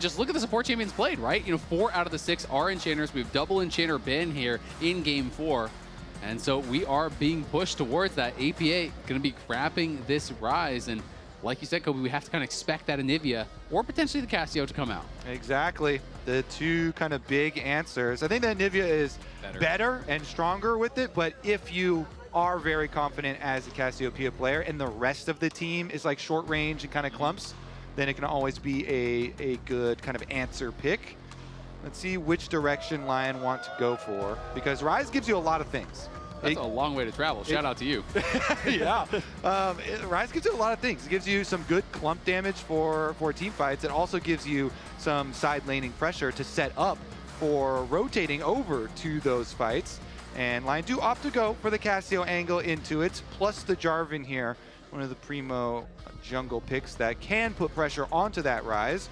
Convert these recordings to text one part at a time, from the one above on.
Just look at the support champions played, right? 4 out of the 6 are enchanters. We have double enchanter Ben here in game 4. And so we are being pushed towards that. APA going to be crapping this Ryze. And like you said, Kobe, we have to kind of expect that Anivia or potentially the Cassio to come out. Exactly. The two kind of big answers. I think that Anivia is better and stronger with it, but if you are very confident as a Cassiopeia player and the rest of the team is like short range and kind of clumps, then it can always be a good kind of answer pick. Let's see which direction LYON want to go for, because Ryze gives you a lot of things. That's a long way to travel. Shout out to you. Yeah. Ryze gives you a lot of things. It gives you some good clump damage for team fights. It also gives you some side laning pressure to set up for rotating over to those fights. And LYON do opt to go for the Cassio angle into it, plus the Jarvan here, one of the primo jungle picks that can put pressure onto that Ryze.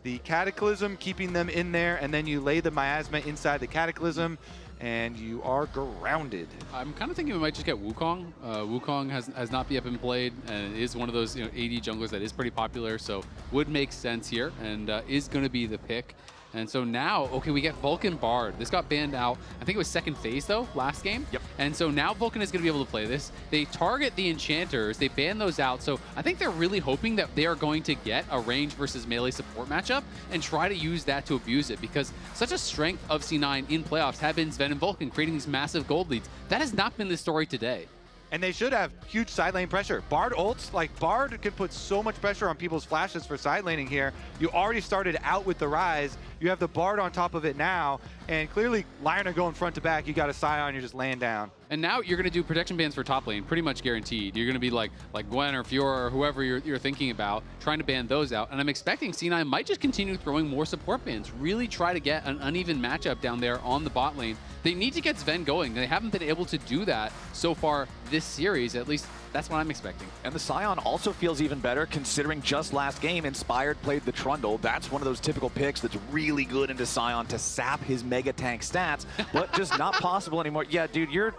The Cataclysm keeping them in there, and then you lay the Miasma inside the Cataclysm, and you are grounded. I'm kind of thinking we might just get Wukong. Wukong has not yet been played, and it is one of those AD junglers that is pretty popular, so would make sense here, and is going to be the pick. And so now, okay, we get Vulcan Bard. This got banned out, I think it was second phase though, last game. Yep. And so now Vulcan is gonna be able to play this. They target the enchanters, they ban those out. So I think they're really hoping that they are going to get a range versus melee support matchup and try to use that to abuse it, because such a strength of C9 in playoffs have been Zven and Vulcan creating these massive gold leads. That has not been the story today. And they should have huge side lane pressure. Bard ults, like Bard can put so much pressure on people's flashes for side laning here. You already started out with the Ryze. You have the Bard on top of it now, and clearly LYON are going front to back. You got a Sion, you're just laying down. And now you're going to do protection bans for top lane, pretty much guaranteed. You're going to be like Gwen or Fiora or whoever you're thinking about, trying to ban those out. And I'm expecting C9 might just continue throwing more support bans, really try to get an uneven matchup down there on the bot lane. They need to get Zven going. They haven't been able to do that so far this series, at least that's what I'm expecting. And the Sion also feels even better considering just last game, Inspired played the Trundle. That's one of those typical picks that's really good into Sion to sap his mega tank stats, but just not possible anymore. Yeah, dude, you're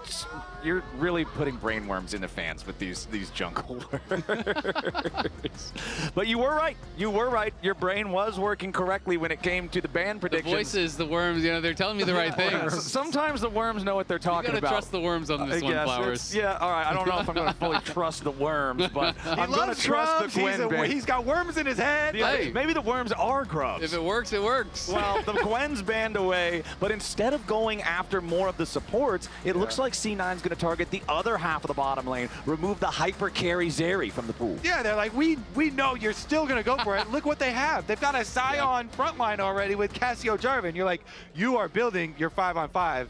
really putting brainworms into fans with these jungle words. But you were right. You were right. Your brain was working correctly when it came to the ban predictions. The voices, the worms, they're telling me the right things. Sometimes the worms know what they're talking about. You gotta trust the worms on this one, Flowers. Yeah, all right. I don't know if I'm going to fully trust the worms, but I'm going to trust the Gwen. He's got worms in his head. Yeah, hey, maybe the worms are grubs. If it works, it works. Well, the Gwen's banned away, but instead of going after more of the supports, it looks like C9's going to target the other half of the bottom lane, remove the hyper carry Zeri from the pool. Yeah, they're like, we know you're still going to go for it. Look what they have. They've got a Sion front line already with Cassio Jarvan. You're like, you are building your 5-on-5.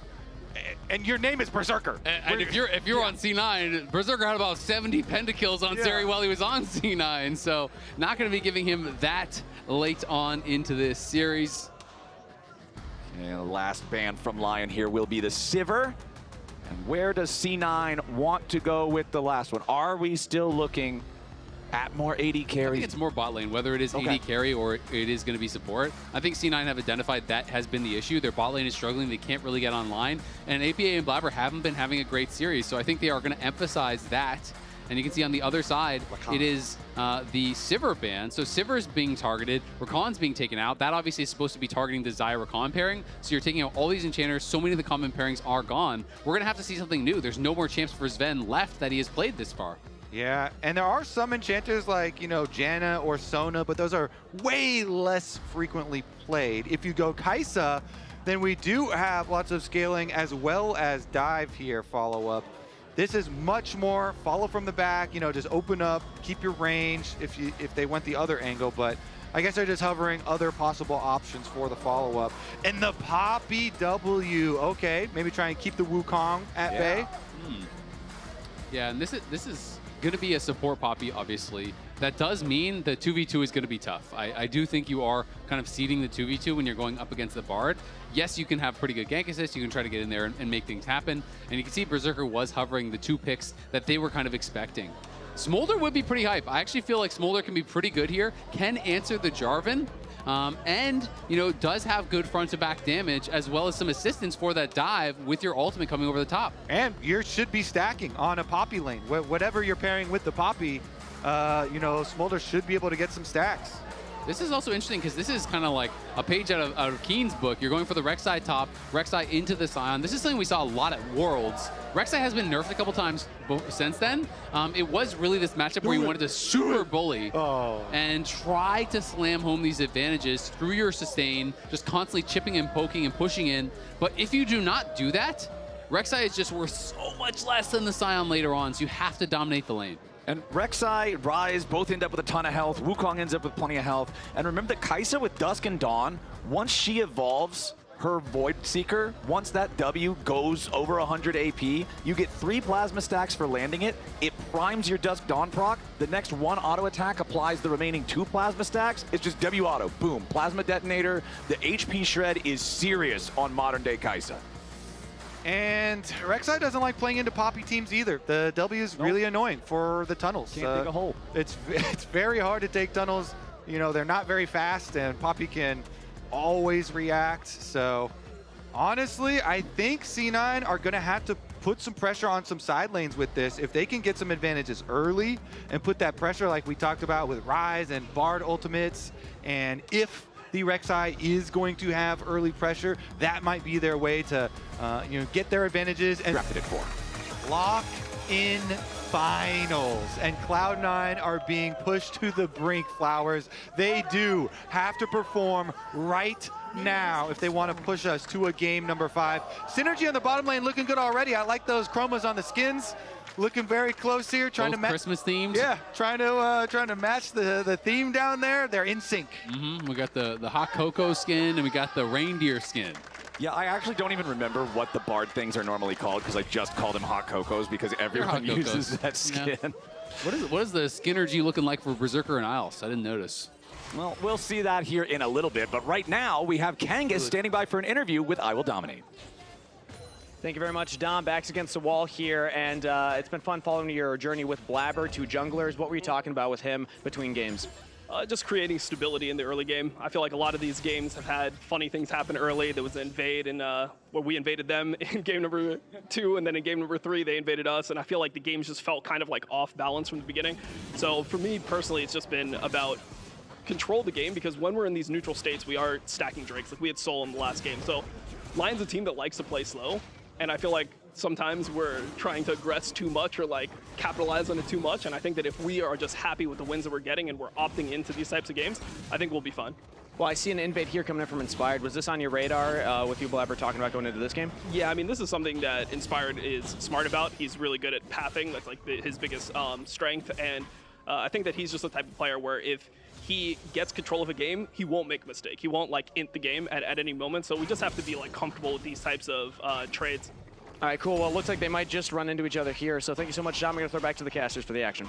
And your name is Berserker. And if you're on C9, Berserker had about 70 pentakills on Zeri while he was on C9, so not going to be giving him that late on into this series. And the last ban from LYON here will be the Sivir. And where does C9 want to go with the last one? Are we still looking at more AD carry? I think it's more bot lane, whether it is AD carry or it is going to be support. I think C9 have identified that has been the issue. Their bot lane is struggling. They can't really get online. And APA and Blaber haven't been having a great series, so I think they are going to emphasize that. And you can see on the other side, it is the Sivir ban. So Sivir's being targeted, Rakan's being taken out. That obviously is supposed to be targeting the Xayah-Rakan pairing. So you're taking out all these enchanters, so many of the common pairings are gone. We're gonna have to see something new. There's no more champs for Zven left that he has played this far. Yeah, and there are some enchanters like, Janna or Sona, but those are way less frequently played. If you go Kaisa, then we do have lots of scaling as well as dive here, follow-up. This is much more follow from the back, just open up, keep your range if they went the other angle, but I guess they're just hovering other possible options for the follow-up. And the Poppy W, okay, maybe try and keep the Wukong at bay. Yeah, and this is going to be a support Poppy, obviously. That does mean the 2v2 is going to be tough. I do think you are kind of seeding the 2v2 when you're going up against the Bard. Yes, you can have pretty good gank assists. You can try to get in there and make things happen. And you can see Berserker was hovering the 2 picks that they were kind of expecting. Smolder would be pretty hype. I actually feel like Smolder can be pretty good here, can answer the Jarvan, and does have good front to back damage as well as some assistance for that dive with your ultimate coming over the top. And you should be stacking on a Poppy lane. Whatever you're pairing with the Poppy, Smolder should be able to get some stacks. This is also interesting because this is kind of like a page out of Keen's book. You're going for the Rek'Sai top, Rek'Sai into the Sion. This is something we saw a lot at Worlds. Rek'Sai has been nerfed a couple times since then. It was really this matchup where you wanted to super bully and try to slam home these advantages through your sustain, just constantly chipping and poking and pushing in. But if you do not do that, Rek'Sai is just worth so much less than the Sion later on, so you have to dominate the lane. And Rek'Sai, Ryze both end up with a ton of health. Wukong ends up with plenty of health. And remember that Kaisa with Dusk and Dawn, once she evolves her Void Seeker, once that W goes over 100 AP, you get 3 plasma stacks for landing it. It primes your Dusk Dawn proc. The next 1 auto attack applies the remaining 2 plasma stacks. It's just W auto, boom, plasma detonator. The HP shred is serious on modern day Kaisa. And Rek'Sai doesn't like playing into Poppy teams either. The W is really annoying for the tunnels. Can't dig a hole. It's very hard to take tunnels. You know, they're not very fast, and Poppy can always react. So honestly, I think C9 are going to have to put some pressure on some side lanes with this. If they can get some advantages early and put that pressure like we talked about with Ryze and Bard ultimates, and if the Rek'Sai is going to have early pressure, that might be their way to you know, get their advantages and Drafted it for. Lock in finals, and Cloud9 are being pushed to the brink, Flowers. They do have to perform right now if they want to push us to a game number 5. Synergy on the bottom lane looking good already. I like those chromos on the skins. Looking very close here, trying Both to match Christmas themed. Yeah, trying to match the theme down there. They're in sync. We got the hot cocoa skin and we got the reindeer skin. Yeah, I actually don't even remember what the Bard things are normally called because I just called them hot cocos because everyone uses that skin. Yeah. What is the Skinergy looking like for Berserker and Isles? I didn't notice. Well, we'll see that here in a little bit, but right now we have Kangas standing by for an interview with I Will Dominate. Thank you very much, Dom. Backs against the wall here, and it's been fun following your journey with Blaber, 2 junglers. What were you talking about with him between games? Just creating stability in the early game. I feel like a lot of these games have had funny things happen early. There was an invade in where we invaded them in game number 2, and then in game number 3 they invaded us, and I feel like the games just felt kind of like off balance from the beginning. So for me personally, it's just been about control the game, because when we're in these neutral states, we are stacking Drakes. Like we had Soul in the last game. So LYON's a team that likes to play slow, and I feel like sometimes we're trying to aggress too much or like capitalize on it too much, and I think that if we are just happy with the wins that we're getting and we're opting into these types of games, I think we'll be fine. Well, I see an invade here coming in from Inspired. Was this on your radar with you, Blaber, talking about going into this game? Yeah, I mean, this is something that Inspired is smart about. He's really good at pathing. That's like his biggest strength, and I think that he's just the type of player where if he gets control of a game, he won't make a mistake. He won't like int the game at any moment, so we just have to be like comfortable with these types of trades. All right, cool. Well, it looks like they might just run into each other here. So thank you so much, John. We're going to throw back to the casters for the action.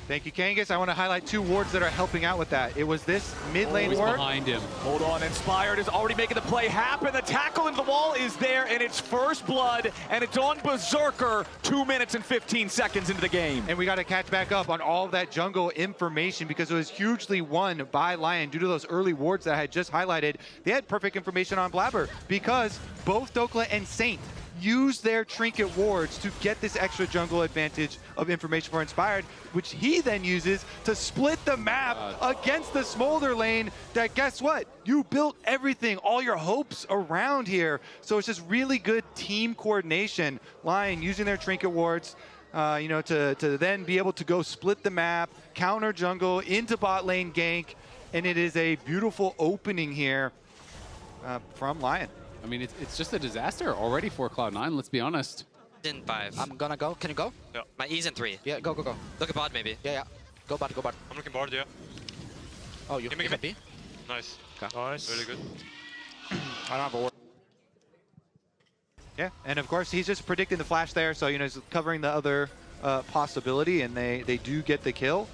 Thank you, Kangas. I want to highlight 2 wards that are helping out with that. It was this mid lane Always ward. behind him. Hold on, Inspired is already making the play happen. The tackle into the wall is there, and it's first blood, and it's on Berserker 2 minutes and 15 seconds into the game. And we got to catch back up on all of that jungle information because it was hugely won by LYON due to those early wards that I had just highlighted. They had perfect information on Blaber because both Dhokla and Saint use their trinket wards to get this extra jungle advantage of information for Inspired, which he then uses to split the map against the Smolder lane that, guess what? You built everything, all your hopes around here. So it's just really good team coordination. LYON using their trinket wards you know, to then be able to go split the map, counter jungle into bot lane gank, and it is a beautiful opening here from LYON. I mean, it's just a disaster already for Cloud9, let's be honest. In 5. I'm gonna go. Can you go? Yeah. My E's in 3. Yeah, go, go, go. Look at bot maybe. Yeah, yeah. Go bot, go bot. I'm looking board, yeah. Oh, you Give me, can be? Nice. Okay. Nice. Really good. I don't have a ward. Yeah, and of course he's just predicting the flash there, so you know he's covering the other possibility, and they do get the kill.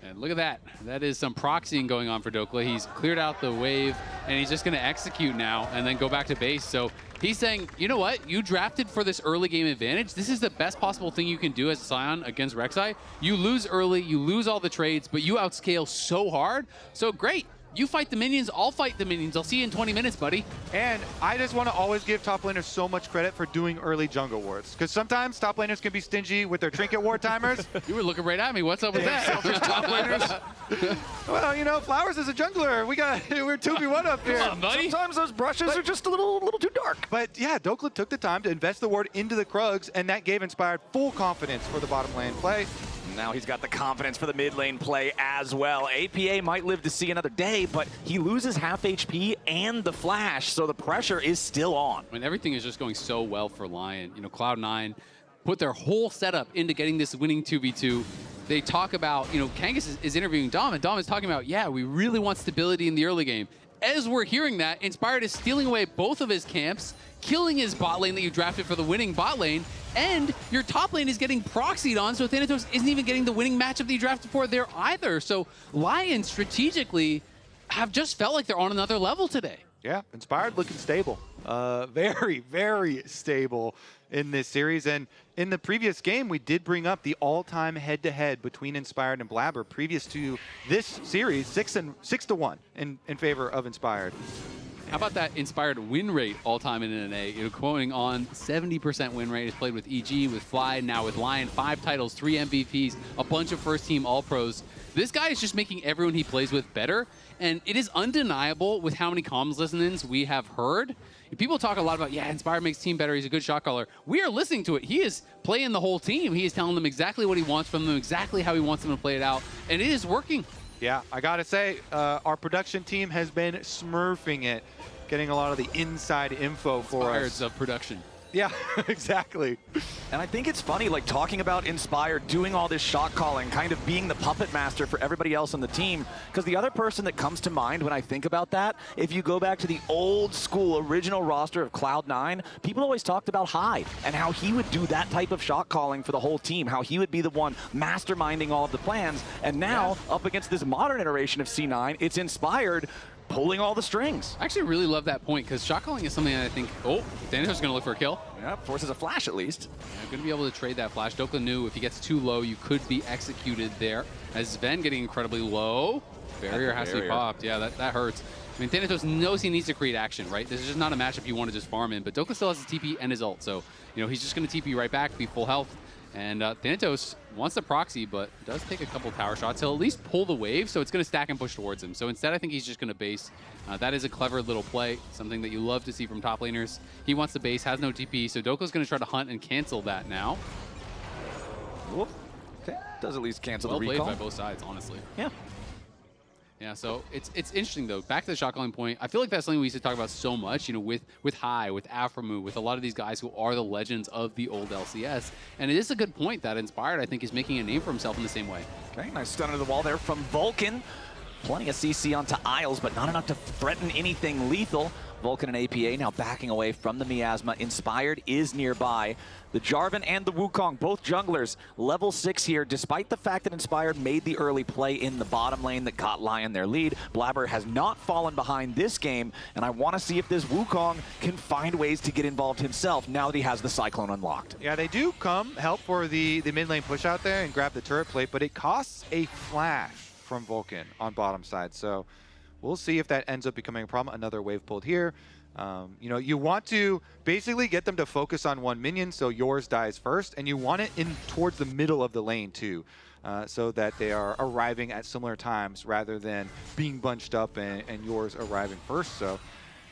And look at that. That is some proxying going on for Dhokla. He's cleared out the wave, and he's just going to execute now and then go back to base. So he's saying, you know what? You drafted for this early game advantage. This is the best possible thing you can do as a Sion against Rek'Sai. You lose early, you lose all the trades, but you outscale so hard. So great. You fight the minions, I'll fight the minions. I'll see you in 20 minutes, buddy. And I just want to always give top laners so much credit for doing early jungle wards. Because sometimes top laners can be stingy with their trinket ward timers. You were looking right at me. What's up with that? Selfish top laners. Well, you know, Flowers is a jungler. We're 2v1 up here. Come on, buddy. Sometimes those brushes are just a little too dark. But yeah, Dhokla took the time to invest the ward into the Krugs, and that gave Inspired full confidence for the bottom lane play. Now he's got the confidence for the mid lane play as well. APA might live to see another day, but he loses half HP and the flash, so the pressure is still on. I mean, everything is just going so well for LYON. You know, Cloud9 put their whole setup into getting this winning 2v2. They talk about, you know, Kangas is interviewing Dom, and Dom is talking about, yeah, we really want stability in the early game. As we're hearing that, Inspired is stealing away both of his camps, killing his bot lane that you drafted for the winning bot lane, and your top lane is getting proxied on, so Thanatos isn't even getting the winning matchup that you drafted for there either. So LYON strategically have just felt like they're on another level today. Yeah, Inspired looking stable. Very, very stable in this series. And in the previous game, we did bring up the all-time head-to-head between Inspired and Blaber previous to this series, 6-1 in favor of Inspired. How about that Inspired win rate all-time in NA? You know, quoting on 70% win rate. He's played with EG, with Fly, now with LYON. 5 titles, 3 MVPs, a bunch of first-team All-Pros. This guy is just making everyone he plays with better, and it is undeniable with how many comms listen-ins we have heard. People talk a lot about, yeah, Inspired makes team better, he's a good shot caller. We are listening to it. He is playing the whole team. He is telling them exactly what he wants from them, exactly how he wants them to play it out, and it is working. Yeah, I gotta say, our production team has been smurfing it, getting a lot of the inside info for us. Of production. Yeah, exactly. And I think it's funny, like, talking about Inspired, doing all this shot calling, kind of being the puppet master for everybody else on the team. Because the other person that comes to mind when I think about that, if you go back to the old school original roster of Cloud9, people always talked about Hyde and how he would do that type of shot calling for the whole team, how he would be the one masterminding all of the plans. And now, up against this modern iteration of C9, it's Inspired pulling all the strings. I actually really love that point, because shot calling is something that I think, oh, Thanatos is going to look for a kill. Yeah, forces a flash at least. Yeah, going to be able to trade that flash. Dhokla knew if he gets too low, you could be executed there. As Zven getting incredibly low, barrier has to be popped. Yeah, that hurts. I mean, Thanatos knows he needs to create action, right? This is just not a matchup you want to just farm in, but Dhokla still has his TP and his ult, so, you know, he's just going to TP right back, be full health. And Thanatos wants the proxy, but does take a couple tower shots. He'll at least pull the wave, so it's going to stack and push towards him. So instead, I think he's just going to base. That is a clever little play, something that you love to see from top laners. He wants the base, has no TP, so Dhokla's going to try to hunt and cancel that now. Whoop. Okay, does at least cancel well the recall. Well played by both sides, honestly. Yeah. Yeah, so it's interesting, though. Back to the shot calling point, I feel like that's something we used to talk about so much, you know, with High, with Aframu, with a lot of these guys who are the legends of the old LCS. And it is a good point that Inspired, I think, is making a name for himself in the same way. Okay, nice stun under the wall there from Vulcan. Plenty of CC onto Isles, but not enough to threaten anything lethal. Vulcan and APA now backing away from the miasma. Inspired is nearby. The Jarvan and the Wukong, both junglers, level 6 here, despite the fact that Inspired made the early play in the bottom lane that got LYON their lead. Blaber has not fallen behind this game, and I want to see if this Wukong can find ways to get involved himself now that he has the Cyclone unlocked. Yeah, they do come help for the mid lane push out there and grab the turret plate, but it costs a flash from Vulcan on bottom side. So we'll see if that ends up becoming a problem. Another wave pulled here. You know, you want to basically get them to focus on one minion so yours dies first, and you want it in towards the middle of the lane too, so that they are arriving at similar times rather than being bunched up and yours arriving first. So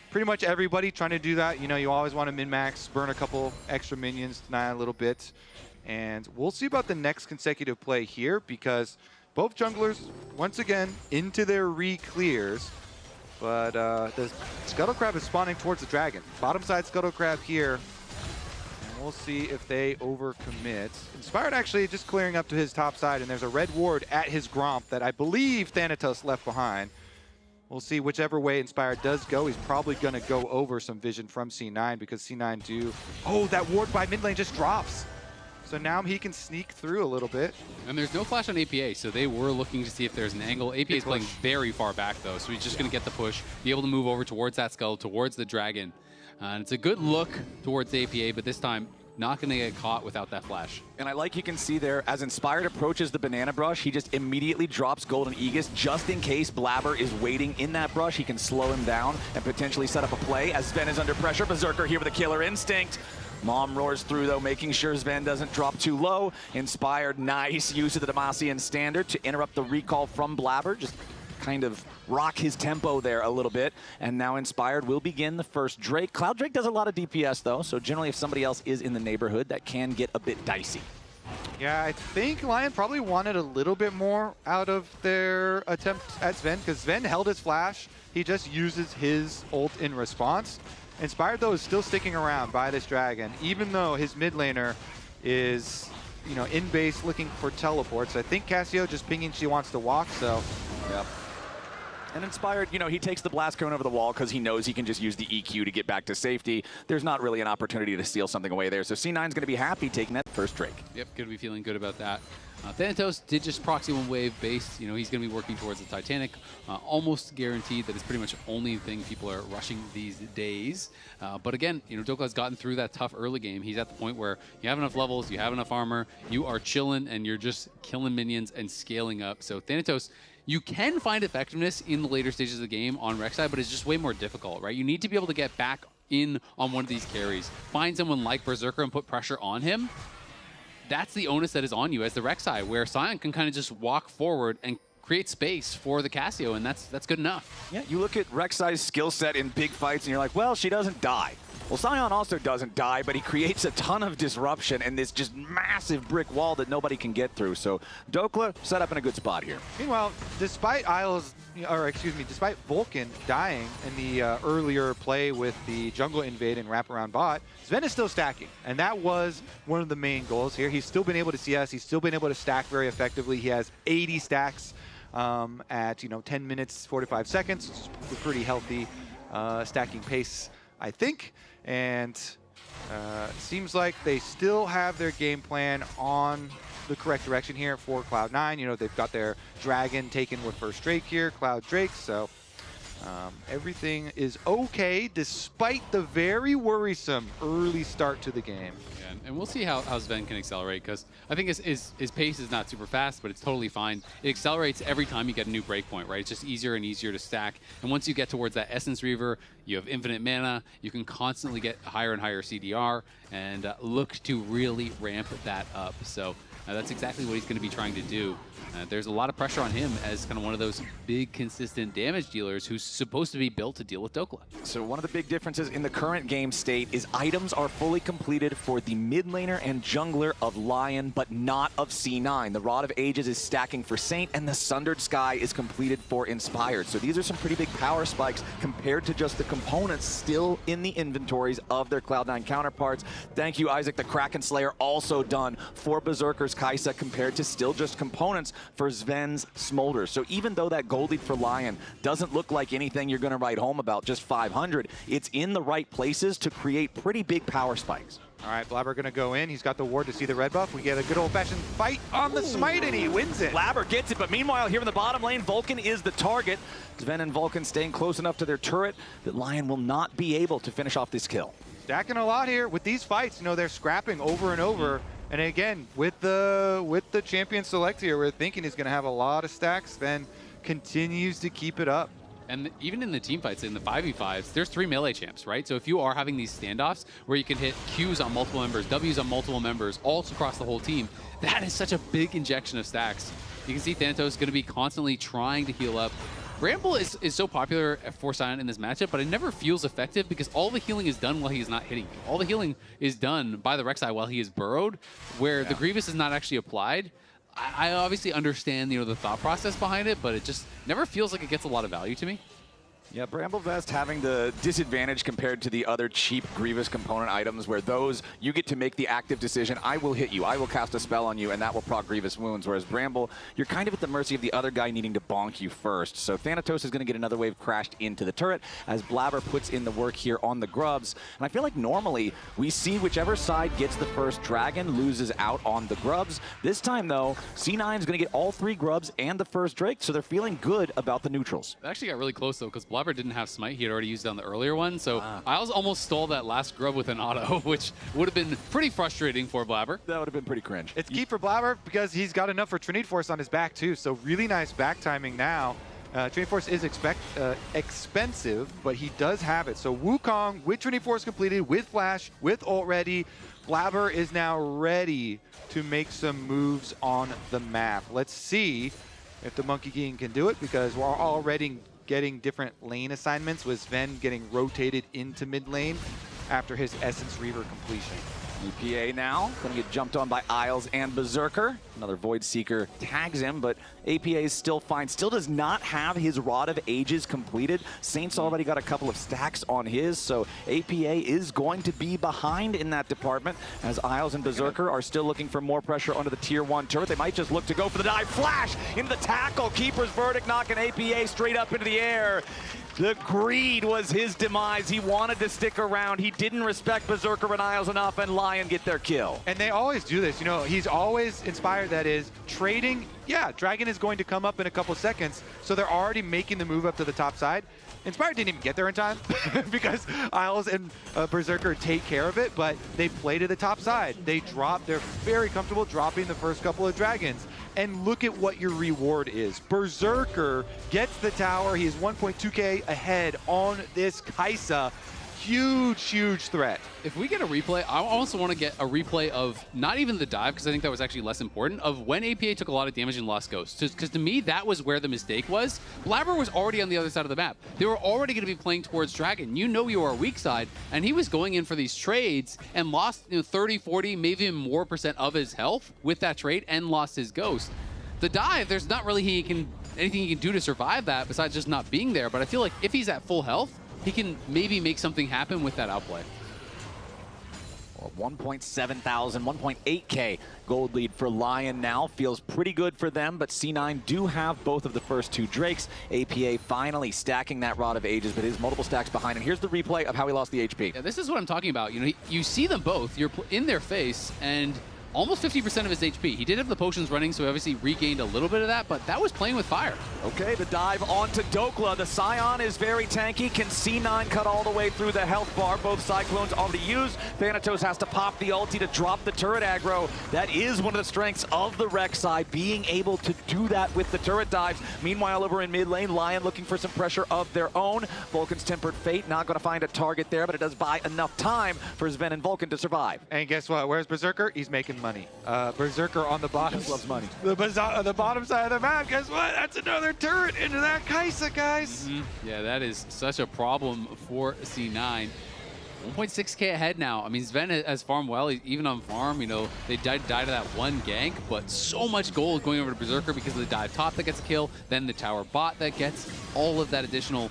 pretty much everybody trying to do that. You know, you always want to min-max, burn a couple extra minions, deny a little bit. And we'll see about the next consecutive play here, because both junglers, once again, into their re-clears. But the Scuttle Crab is spawning towards the dragon. Bottom side Scuttle Crab here. And we'll see if they overcommit. Inspired actually just clearing up to his top side, and there's a red ward at his Gromp that I believe Thanatos left behind. We'll see whichever way Inspired does go. He's probably going to go over some vision from C9, because C9 do... Oh, that ward by mid lane just drops. So now he can sneak through a little bit. And there's no flash on APA, so they were looking to see if there's an angle. APA is playing very far back, though, so he's just going to get the push, be able to move over towards that skull, towards the dragon. And it's a good look towards APA, but this time, not going to get caught without that flash. And I like you can see there, as Inspired approaches the banana brush, he just immediately drops Golden Aegis just in case Blaber is waiting in that brush. He can slow him down and potentially set up a play as Zven is under pressure. Berserker here with a killer instinct. Mom roars through, though, making sure Zven doesn't drop too low. Inspired, nice use of the Demacian standard to interrupt the recall from Blaber. Just kind of rock his tempo there a little bit. And now Inspired will begin the first Drake. Cloud Drake does a lot of DPS, though, so generally if somebody else is in the neighborhood, that can get a bit dicey. Yeah, I think LYON probably wanted a little bit more out of their attempt at Zven, because Zven held his flash. He just uses his ult in response. Inspired, though, is still sticking around by this dragon, even though his mid laner is, you know, in base looking for teleports. I think Cassio just pinging she wants to walk, so. Yep. And Inspired, you know, he takes the blast cone over the wall because he knows he can just use the EQ to get back to safety. There's not really an opportunity to steal something away there. So C9's going to be happy taking that first Drake. Yep, going to be feeling good about that. Thanatos did just proxy one wave base. You know, he's going to be working towards the Titanic. Almost guaranteed that it's pretty much the only thing people are rushing these days. But again, you know, Dhokla's gotten through that tough early game. He's at the point where you have enough levels, you have enough armor, you are chilling, and you're just killing minions and scaling up. So Thanatos, you can find effectiveness in the later stages of the game on Rek'Sai, but it's just way more difficult, right? You need to be able to get back in on one of these carries. Find someone like Berserker and put pressure on him. That's the onus that is on you as the Rek'Sai, where Sion can kind of just walk forward and create space for the Cassio, and that's good enough. Yeah, you look at Rek'Sai's skill set in big fights, and you're like, well, she doesn't die. Well, Sion also doesn't die, but he creates a ton of disruption and this just massive brick wall that nobody can get through. So Dhokla set up in a good spot here. Meanwhile, despite despite Vulcan dying in the earlier play with the jungle invade and wraparound bot, Zven is still stacking, and that was one of the main goals here. He's still been able to CS, he's still been able to stack very effectively. He has 80 stacks at 10 minutes 45 seconds, which is a pretty healthy stacking pace, I think. And seems like they still have their game plan on the correct direction here for Cloud9. You know, they've got their dragon taken with first Drake here, Cloud Drake, so everything is okay despite the very worrisome early start to the game. Yeah, and we'll see how Zven can accelerate, because I think his pace is not super fast, but it's totally fine. It accelerates every time you get a new breakpoint, right? It's just easier and easier to stack. And once you get towards that Essence Reaver, you have infinite mana, you can constantly get higher and higher CDR and look to really ramp that up. So that's exactly what he's going to be trying to do. There's a lot of pressure on him as kind of one of those big, consistent damage dealers who's supposed to be built to deal with Dhokla. So one of the big differences in the current game state is items are fully completed for the mid laner and jungler of LYON, but not of C9. The Rod of Ages is stacking for Saint, and the Sundered Sky is completed for Inspired. So these are some pretty big power spikes compared to just the components still in the inventories of their Cloud9 counterparts. Thank you, Isaac. The Kraken Slayer also done for Berserker's Kaisa compared to still just components for Zven's Smolder. So even though that gold lead for LYON doesn't look like anything you're going to write home about, just 500, it's in the right places to create pretty big power spikes. All right, Blaber going to go in. He's got the ward to see the red buff. We get a good old-fashioned fight on the smite, and he wins it. Blaber gets it, but meanwhile, here in the bottom lane, Vulcan is the target. Zven and Vulcan staying close enough to their turret that LYON will not be able to finish off this kill. Stacking a lot here with these fights. You know, they're scrapping over and over. And again, with the champion select here, we're thinking he's going to have a lot of stacks, then continues to keep it up. And even in the team fights, in the 5v5s, there's 3 melee champs, right? So if you are having these standoffs where you can hit Qs on multiple members, Ws on multiple members, ults across the whole team, that is such a big injection of stacks. You can see Thanatos going to be constantly trying to heal up. Scramble is so popular for Sion in this matchup, but it never feels effective because all the healing is done while he is not hitting you. All the healing is done by the Rek'Sai while he is burrowed, where the Grievous is not actually applied. I obviously understand, the thought process behind it, but it just never feels like it gets a lot of value to me. Yeah, Bramble Vest having the disadvantage compared to the other cheap Grievous component items where those, you get to make the active decision, I will hit you, I will cast a spell on you, and that will proc Grievous wounds, whereas Bramble, you're kind of at the mercy of the other guy needing to bonk you first. So Thanatos is going to get another wave crashed into the turret as Blaber puts in the work here on the grubs. And I feel like normally we see whichever side gets the first dragon loses out on the grubs. This time, though, C9 is going to get all 3 grubs and the first Drake, so they're feeling good about the neutrals. It actually got really close, though, because Blaber Blaber didn't have Smite. He had already used it on the earlier one. So I almost stole that last grub with an auto, which would have been pretty frustrating for Blaber. That would have been pretty cringe. It's key for Blaber because he's got enough for Trinity Force on his back too. So really nice back timing now. Trinity Force is expensive, but he does have it. So Wukong with Trinity Force completed, with Flash, with ult ready. Blaber is now ready to make some moves on the map. Let's see if the Monkey King can do it, because we're already getting different lane assignments, with Zven getting rotated into mid lane after his Essence Reaver completion. EPA now going to get jumped on by Isles and Berserker. Another Void Seeker tags him, but APA is still fine. Still does not have his Rod of Ages completed. Saints already got a couple of stacks on his, so APA is going to be behind in that department, as Isles and Berserker are still looking for more pressure onto the tier 1 turret. They might just look to go for the dive. Flash into the tackle. Keeper's Verdict knocking APA straight up into the air. The greed was his demise. He wanted to stick around. He didn't respect Berserker and Isles enough, and LYON get their kill. And they always do this. You know, he's always inspired, that is, trading. Yeah, Dragon is going to come up in a couple seconds, so they're already making the move up to the top side. Inspired didn't even get there in time because Isles and Berserker take care of it, but they play to the top side. They drop. They're very comfortable dropping the first couple of Dragons. And look at what your reward is. Berserker gets the tower. He is 1.2k ahead on this Kaisa. Huge, huge threat. If we get a replay, I also want to get a replay of not even the dive, because I think that was actually less important, of when APA took a lot of damage and lost Ghost. Because to me, that was where the mistake was. Blaber was already on the other side of the map. They were already going to be playing towards Dragon. You know you are weak side, and he was going in for these trades and lost 30, 40, maybe even more % of his health with that trade and lost his Ghost. The dive, there's not really anything he can do to survive that besides just not being there, but I feel like if he's at full health, he can maybe make something happen with that outplay. Well, 1.7 thousand, 1.8k gold lead for LYON now. Feels pretty good for them, but C9 do have both of the first 2 Drakes. APA finally stacking that Rod of Ages, but is multiple stacks behind. And here's the replay of how he lost the HP. Yeah, this is what I'm talking about. You know, you see them both. You're in their face, and almost 50% of his HP. He did have the potions running, so he obviously regained a little bit of that, but that was playing with fire. Okay, the dive onto Dhokla. The Sion is very tanky. Can C9 cut all the way through the health bar? Both Cyclones already used. Thanatos has to pop the ulti to drop the turret aggro. That is one of the strengths of the Rek'Sai, being able to do that with the turret dives. Meanwhile, over in mid lane, LYON looking for some pressure of their own. Vulcan's Tempered Fate not going to find a target there, but it does buy enough time for Zven and Vulcan to survive. And guess what? Where's Berserker? He's making money. Berserker on the bottom. Just loves money. The bottom side of the map. Guess what? That's another turret into that Kaisa, guys. Yeah, that is such a problem for C9. 1.6k ahead now. I mean, Zven has farmed well. Even on farm, you know, they died to that one gank, but so much gold going over to Berserker because of the dive top that gets a kill, then the tower bot that gets all of that additional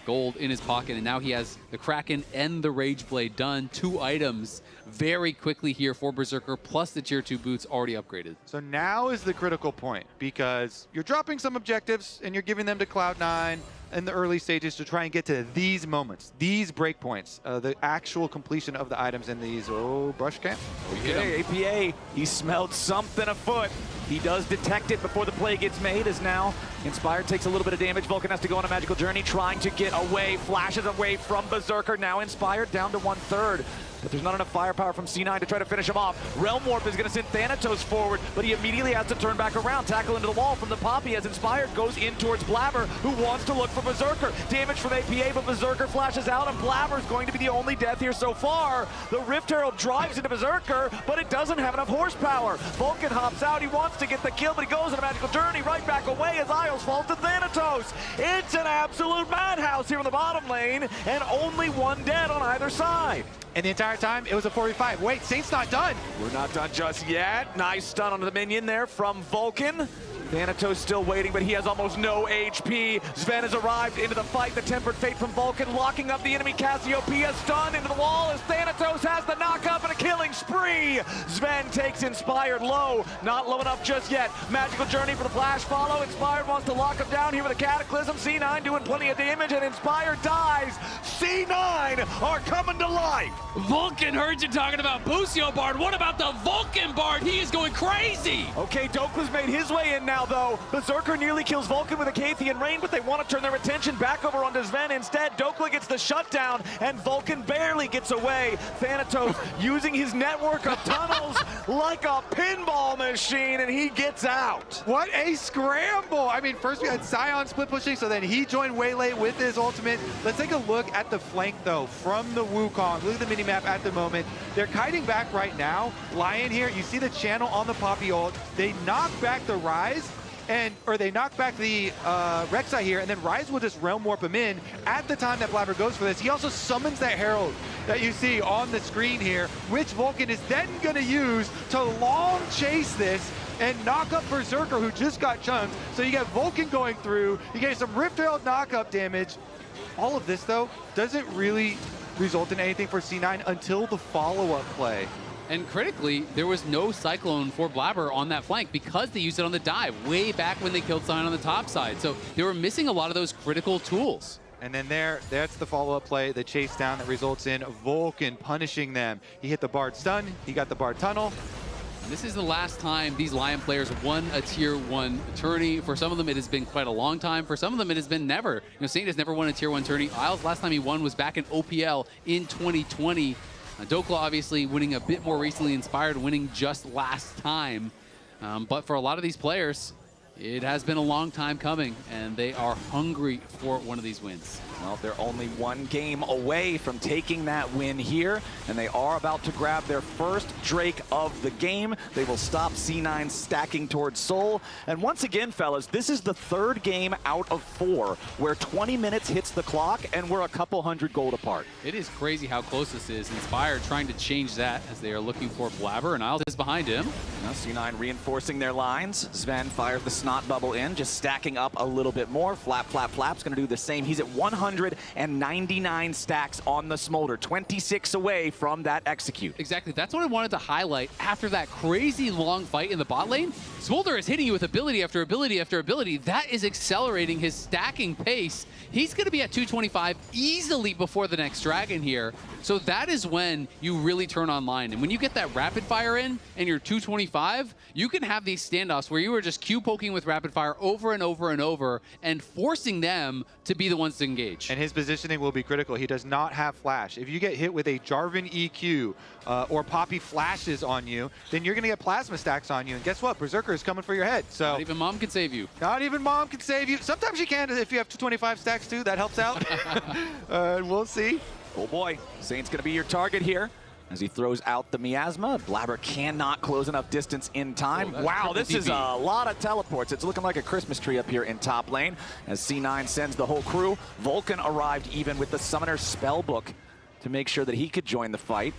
gold in his pocket, and now he has the Kraken and the Rage Blade done. 2 items very quickly here for Berserker, plus the tier 2 boots already upgraded. So now is the critical point, because you're dropping some objectives and you're giving them to Cloud9 in the early stages to try and get to these moments, these breakpoints, the actual completion of the items in these. Oh, brush camp. Okay, APA, he smelled something afoot. He does detect it before the play gets made, as now Inspired takes a little bit of damage. Vulcan has to go on a magical journey, trying to get away, flashes away from Berserker. Now Inspired down to 1/3. But there's not enough firepower from C9 to try to finish him off. Realm Warp is going to send Thanatos forward, but he immediately has to turn back around, tackle into the wall from the Poppy as Inspired goes in towards Blaber, who wants to look for Berserker. Damage from APA, but Berserker flashes out, and Blaber is going to be the only death here so far. The Rift Herald drives into Berserker, but it doesn't have enough horsepower. Vulcan hops out, he wants to get the kill, but he goes on a magical journey right back away as Isles falls to Thanatos. It's an absolute madhouse here in the bottom lane, and only 1 dead on either side. And the entire time, it was a 4v5. Wait, Saint's not done. We're not done just yet. Nice stun onto the minion there from Vulcan. Thanatos still waiting, but he has almost no HP. Zven has arrived into the fight. The Tempered Fate from Vulcan locking up the enemy. Cassiopeia stunned into the wall as Thanatos has the knock-up and a killing spree. Zven takes Inspired low. Not low enough just yet. Magical Journey for the flash follow. Inspired wants to lock him down here with a Cataclysm. C9 doing plenty of damage, and Inspired dies C9 are coming to life. Vulcan heard you talking about Busio Bard. What about the Vulcan Bard? He is going crazy. Okay, Dhokla's made his way in now, though. Berserker nearly kills Vulcan with a Cathian Rain, but they want to turn their attention back over onto Zven. Instead, Dhokla gets the shutdown, and Vulcan barely gets away. Thanatos using his network of tunnels like a pinball machine, and he gets out. What a scramble! I mean, first we had Sion split pushing, so then he joined way late with his ultimate. Let's take a look at the flank, though, from the Wukong. Look at the minimap at the moment. They're kiting back right now. LYON here, you see the channel on the Poppy ult. They knock back the Ryze, or they knock back the Rek'Sai here, and then Ryze will just Realm Warp him in at the time that Blaber goes for this. He also summons that Herald that you see on the screen here, which Vulcan is then going to use to long chase this and knock up Berserker, who just got chunked. So you get Vulcan going through, you get some Rift Herald knockup damage. All of this, though, doesn't really result in anything for C9 until the follow-up play. And critically, there was no Cyclone for Blaber on that flank because they used it on the dive way back when they killed Sion on the top side. So they were missing a lot of those critical tools. And then that's the follow-up play, the chase down that results in Vulcan punishing them. He hit the Bard stun, he got the Bard tunnel. And this is the last time these LYON players won a Tier 1 tourney. For some of them, it has been quite a long time. For some of them, it has been never. You know, Saint has never won a Tier 1 tourney. Isles, last time he won was back in OPL in 2020. Dhokla obviously winning a bit more recently, Inspired winning just last time. But for a lot of these players, it has been a long time coming, and they are hungry for one of these wins. Well, they're only one game away from taking that win here, and they are about to grab their first Drake of the game. They will stop C9 stacking towards Soul. And once again, fellas, this is the third game out of 4 where 20 minutes hits the clock, and we're a couple hundred gold apart. It is crazy how close this is. Inspired trying to change that as they are looking for Blaber, and Isles is behind him. Now C9 reinforcing their lines. Zven fires the snot bubble in, just stacking up a little bit more. Flap's gonna do the same. He's at 199 stacks on the Smolder, 26 away from that execute. Exactly, that's what I wanted to highlight after that crazy long fight in the bot lane. Smolder is hitting you with ability after ability after ability. That is accelerating his stacking pace. He's gonna be at 225 easily before the next dragon here. So that is when you really turn online. And when you get that rapid fire in and you're 225, you can have these standoffs where you are just Q poking with rapid fire over and over and over and forcing them to be the ones to engage. And his positioning will be critical. He does not have flash. If you get hit with a Jarvan EQ or Poppy flashes on you, then you're gonna get plasma stacks on you. And guess what? Berserker is coming for your head. So not even Mom can save you. Not even Mom can save you. Sometimes you can if you have 225 stacks too. That helps out. We'll see. Oh boy, Saint's gonna be your target here as he throws out the miasma. Blaber cannot close enough distance in time. Oh, wow, this is a lot of teleports. It's looking like a Christmas tree up here in top lane as C9 sends the whole crew. Vulcan arrived even with the Summoner's Spellbook to make sure that he could join the fight.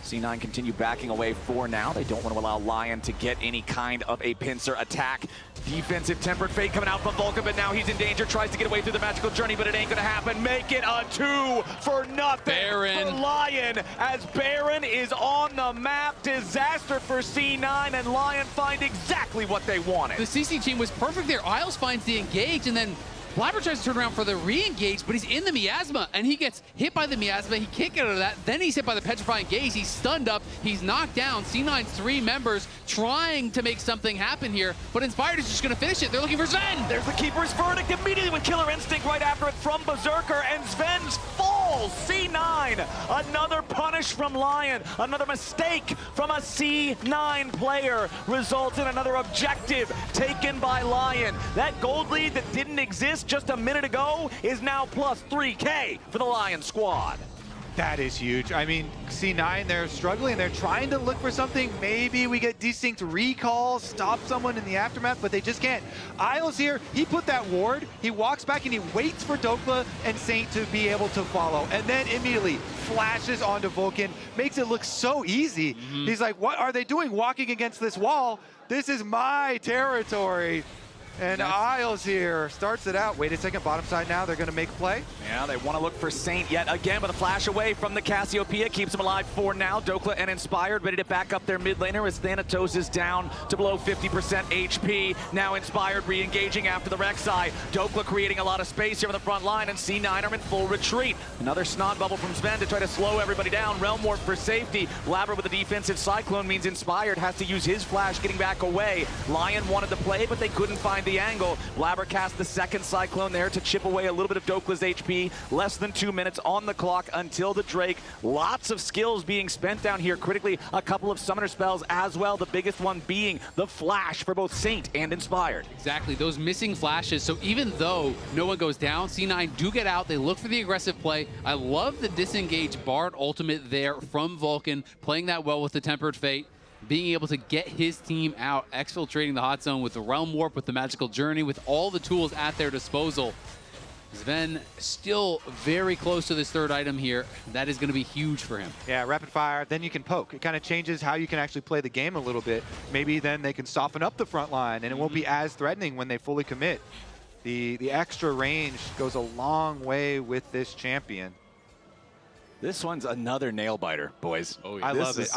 C9 continue backing away for now. They don't want to allow LYON to get any kind of a pincer attack. Defensive Tempered Fate coming out from Vulcan, but now he's in danger. Tries to get away through the magical journey, but it ain't going to happen. Make it a 2 for nothing Baron. for LYON as Baron is on the map. Disaster for C9, and LYON find exactly what they wanted. The CC team was perfect there. Isles finds the engage, and then Blaber tries to turn around for the re-engage, but he's in the miasma, and he gets hit by the miasma. He can't get out of that. Then he's hit by the petrifying gaze. He's stunned up. He's knocked down. C9's 3 members trying to make something happen here, but Inspired is just going to finish it. They're looking for Zven. There's the Keeper's Verdict immediately with Killer Instinct right after it from Berserker, and Zven's falls. C9, another punish from LYON. Another mistake from a C9 player results in another objective taken by LYON. That gold lead that didn't exist just a minute ago is now plus 3K for the LYON squad. That is huge. I mean, C9, they're struggling. They're trying to look for something. Maybe we get distinct recalls, stop someone in the aftermath, but they just can't. Isles here, he put that ward. He walks back and he waits for Dhokla and Saint to be able to follow. And then immediately flashes onto Vulcan. Makes it look so easy. He's like, what are they doing walking against this wall? This is my territory. And Isles here starts it out. Wait a second, bottom side now. They're going to make play. Yeah, they want to look for Saint yet again, but a flash away from the Cassiopeia keeps him alive for now. Dhokla and Inspired ready to back up their mid laner as Thanatos is down to below 50% HP. Now Inspired re-engaging after the Rek'Sai. Dhokla creating a lot of space here on the front line, and C9 are in full retreat. Another snot bubble from Zven to try to slow everybody down. Realm Warp for safety. Blaber with a defensive Cyclone means Inspired has to use his flash getting back away. LYON wanted to play, but they couldn't find the angle. Blaber cast the second Cyclone there to chip away a little bit of Dhokla's HP. Less than 2 minutes on the clock until the Drake. Lots of skills being spent down here. Critically, a couple of summoner spells as well. The biggest one being the flash for both Saint and Inspired. Exactly, those missing flashes. So even though no one goes down, C9 do get out. They look for the aggressive play. I love the disengage Bard ultimate there from Vulcan, playing that well with the Tempered Fate, being able to get his team out, exfiltrating the hot zone with the Realm Warp, with the Magical Journey, with all the tools at their disposal. Zven still very close to this third item here. That is going to be huge for him. Yeah, rapid fire, then you can poke. It kind of changes how you can actually play the game a little bit. Maybe then they can soften up the front line, and it won't be as threatening when they fully commit. The extra range goes a long way with this champion. This one's another nail biter, boys. Oh, yeah. I love it.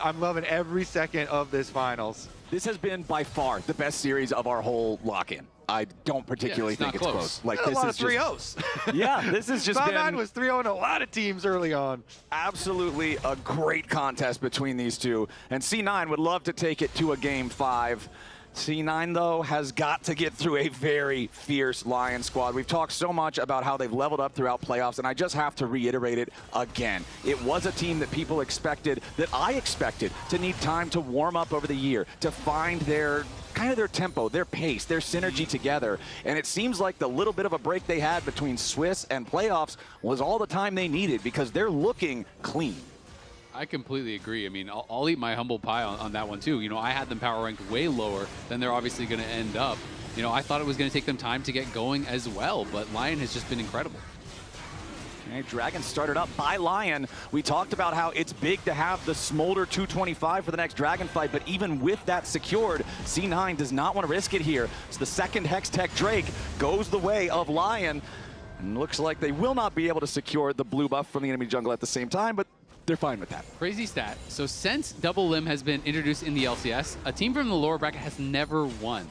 I'm loving every second of this finals. This has been by far the best series of our whole lock-in. I don't particularly think it's close. Like, this a lot of 3-0s. Yeah, this has just been... Cloud9 was 3-0 in a lot of teams early on. Absolutely a great contest between these two. And C9 would love to take it to a Game 5. C9, though, has got to get through a very fierce LYON squad. We've talked so much about how they've leveled up throughout playoffs, and I just have to reiterate it again. It was a team that people expected, that I expected, to need time to warm up over the year, to find their kind of their tempo, their pace, their synergy together. And it seems like the little bit of a break they had between Swiss and playoffs was all the time they needed, because they're looking clean. I completely agree. I mean, I'll eat my humble pie on that one too. You know, I had them power ranked way lower than they're obviously going to end up. You know, I thought it was going to take them time to get going as well, but LYON has just been incredible. Okay, Dragon started up by LYON. We talked about how it's big to have the Smolder 225 for the next Dragon fight, but even with that secured, C9 does not want to risk it here. So the second Hextech Drake goes the way of LYON, and looks like they will not be able to secure the blue buff from the enemy jungle at the same time, but they're fine with that. Crazy stat. So since Double Limb has been introduced in the LCS, a team from the lower bracket has never won.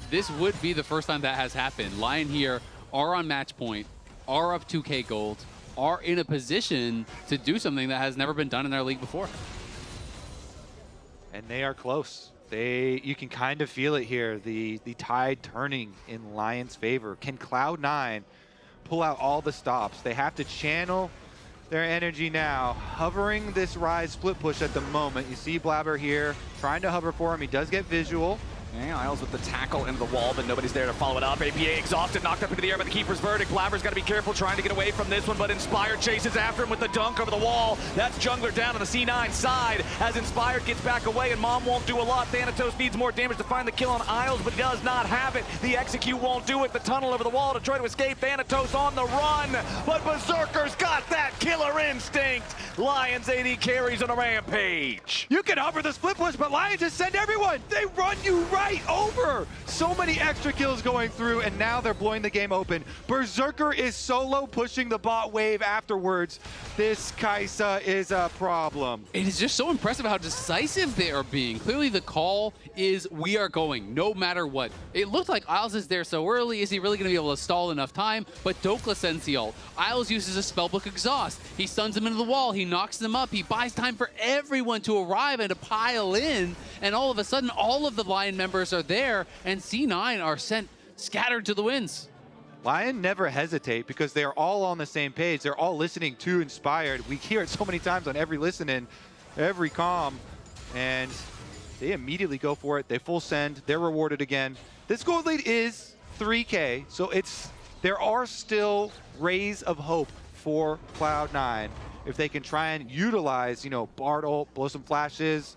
This would be the first time that has happened. LYON here are on match point, are up 2K gold, are in a position to do something that has never been done in their league before. And they are close. You can kind of feel it here, the tide turning in LYON's favor. Can Cloud9 pull out all the stops? They have to channel their energy now, hovering this Ryze split push at the moment. You see Blaber here trying to hover for him. He does get visual. Yeah, Isles with the tackle into the wall, but nobody's there to follow it up. APA exhausted, knocked up into the air by the keeper's verdict. Blaber's got to be careful trying to get away from this one, but Inspired chases after him with the dunk over the wall. That's Jungler down on the C9 side as Inspired gets back away, and Mom won't do a lot. Thanatos needs more damage to find the kill on Isles, but he does not have it. The execute won't do it. The tunnel over the wall to try to escape. Thanatos on the run, but Berserker's got that killer instinct. LYON's AD carries on a rampage. You can hover the split push, but LYON just send everyone. They run you right over. So many extra kills going through, and now they're blowing the game open. Berserker is solo pushing the bot wave afterwards. This Kaisa is a problem. It is just so impressive how decisive they are being. Clearly the call is we are going, no matter what. It looked like Isles is there so early. Is he really going to be able to stall enough time? But Dhokla sends the ult. Isles uses a spellbook exhaust. He stuns him into the wall. He knocks them up. He buys time for everyone to arrive and to pile in. And all of a sudden, all of the LYON members are there, and C9 are sent scattered to the winds. LYON never hesitate because they're all on the same page. They're all listening to Inspired. We hear it so many times on every listen-in, every comm, and they immediately go for it. They full send. They're rewarded again. This gold lead is 3K, so there are still rays of hope for Cloud9 if they can try and utilize, Bard ult, blow some flashes,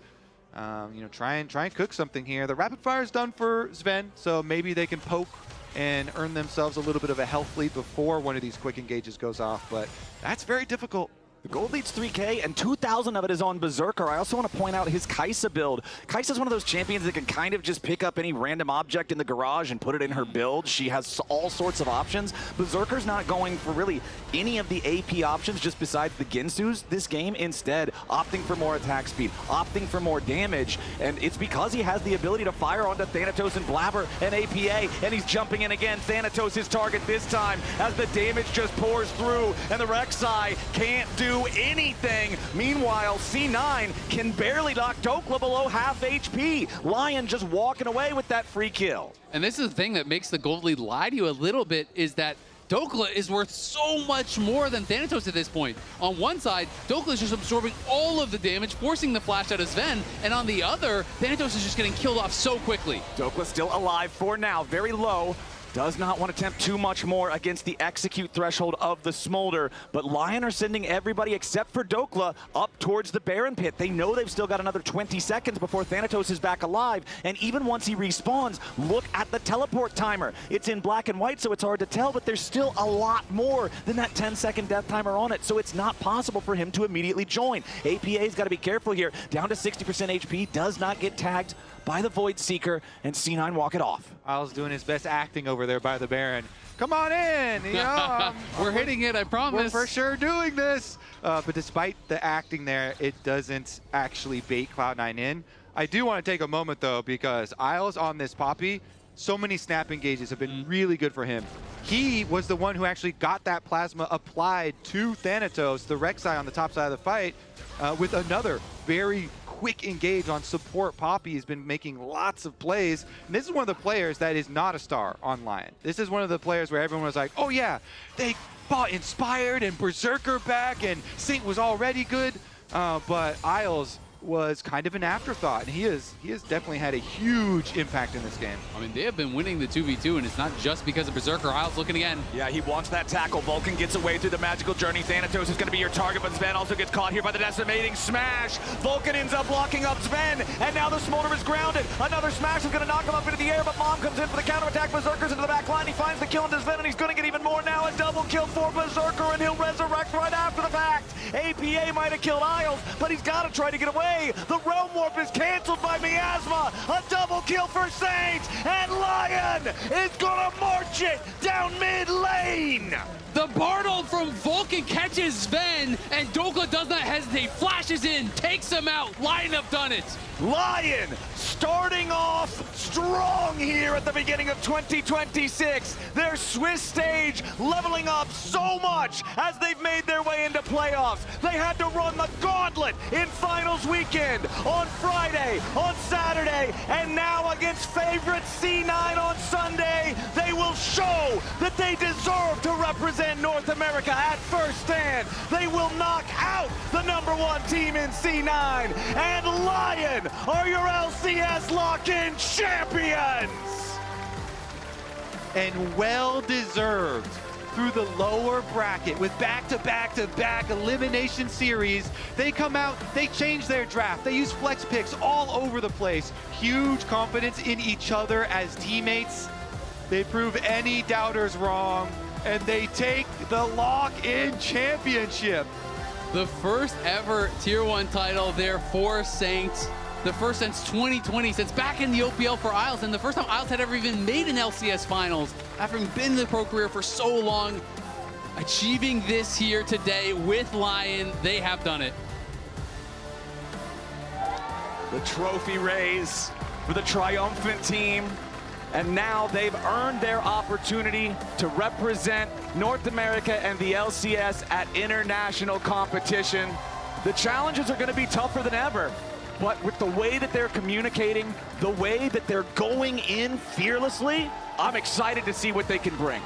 try and cook something here. The rapid fire is done for Zven, so maybe they can poke and earn themselves a little bit of a health lead before one of these quick engages goes off, but that's very difficult. The gold leads 3K, and 2,000 of it is on Berserker. I also want to point out his Kaisa build. Kaisa's one of those champions that can kind of just pick up any random object in the garage and put it in her build. She has all sorts of options. Berserker's not going for really any of the AP options just besides the Ginsus this game. Instead, opting for more attack speed, opting for more damage, and it's because he has the ability to fire onto Thanatos and Blaber and APA, and he's jumping in again. Thanatos his target this time as the damage just pours through, and the Rek'Sai can't do anything. Meanwhile, C9 can barely knock Dhokla below half HP. LYON just walking away with that free kill. And this is the thing that makes the gold lead lie to you a little bit, is that Dhokla is worth so much more than Thanatos at this point. On one side, Dhokla is just absorbing all of the damage, forcing the flash out of Zven, and on the other, Thanatos is just getting killed off so quickly. Dhokla still alive for now, very low. Does not want to attempt too much more against the execute threshold of the Smolder, but LYON are sending everybody except for Dhokla up towards the Baron pit. They know they've still got another 20 seconds before Thanatos is back alive, and even once he respawns, look at the teleport timer. It's in black and white, so it's hard to tell, but there's still a lot more than that 10-second death timer on it, so it's not possible for him to immediately join. APA's got to be careful here. Down to 60% HP, does not get tagged by the Void Seeker, and C9 walk it off. Isles doing his best acting over there by the Baron. Come on in, you know. We're hitting it, I promise. We're for sure doing this. But despite the acting there, it doesn't actually bait Cloud9 in. I do want to take a moment though, because Isles on this Poppy, so many snap engages have been really good for him. He was the one who actually got that plasma applied to Thanatos, the Rek'Sai on the top side of the fight, with another very quick engage on support. Poppy has been making lots of plays, and this is one of the players that is not a star on LYON. This is one of the players where everyone was like, oh yeah, they bought Inspired and Berserker back, and Sync was already good, but Isles was kind of an afterthought, and he has definitely had a huge impact in this game. I mean, they have been winning the 2v2, and it's not just because of Berserker. Isles looking again. Yeah, he wants that tackle. Vulcan gets away through the magical journey. Thanatos is going to be your target, but Zven also gets caught here by the decimating smash. Vulcan ends up blocking up Zven, and now the Smolder is grounded. Another smash is going to knock him up into the air, but Mom comes in for the counterattack. Berserker's into the back line. He finds the kill into Zven, and he's going to get even more now. A double kill for Berserker, and he'll resurrect right after the fact. APA might have killed Isles, but he's got to try to get away. The Realm Warp is canceled by Miasma. A double kill for Saints, and LYON is gonna march it down mid lane. The Bartle from Vulcan catches Zven, and Dhokla does not hesitate, flashes in, takes him out. LYON have done it. LYON starting off strong here at the beginning of 2026. Their Swiss stage leveling up so much as they've made their way into playoffs. They had to run the gauntlet in finals weekend on Friday, on Saturday, and now against favorite C9 on Sunday. They will show that they deserve to represent North America at first stand. They will knock out the #1 team in C9, and LYON are your LCS lock-in champions! And well-deserved through the lower bracket with back-to-back-to-back elimination series. They come out, they change their draft, they use flex picks all over the place. Huge confidence in each other as teammates. They prove any doubters wrong, and they take the lock-in championship. The first ever Tier 1 title there for Saints. The first since 2020, since back in the OPL for Isles, and the first time Isles had ever even made an LCS Finals after having been in the pro career for so long. Achieving this here today with LYON, they have done it. The trophy raise for the triumphant team, and now they've earned their opportunity to represent North America and the LCS at international competition. The challenges are going to be tougher than ever. But with the way that they're communicating, the way that they're going in fearlessly, I'm excited to see what they can bring.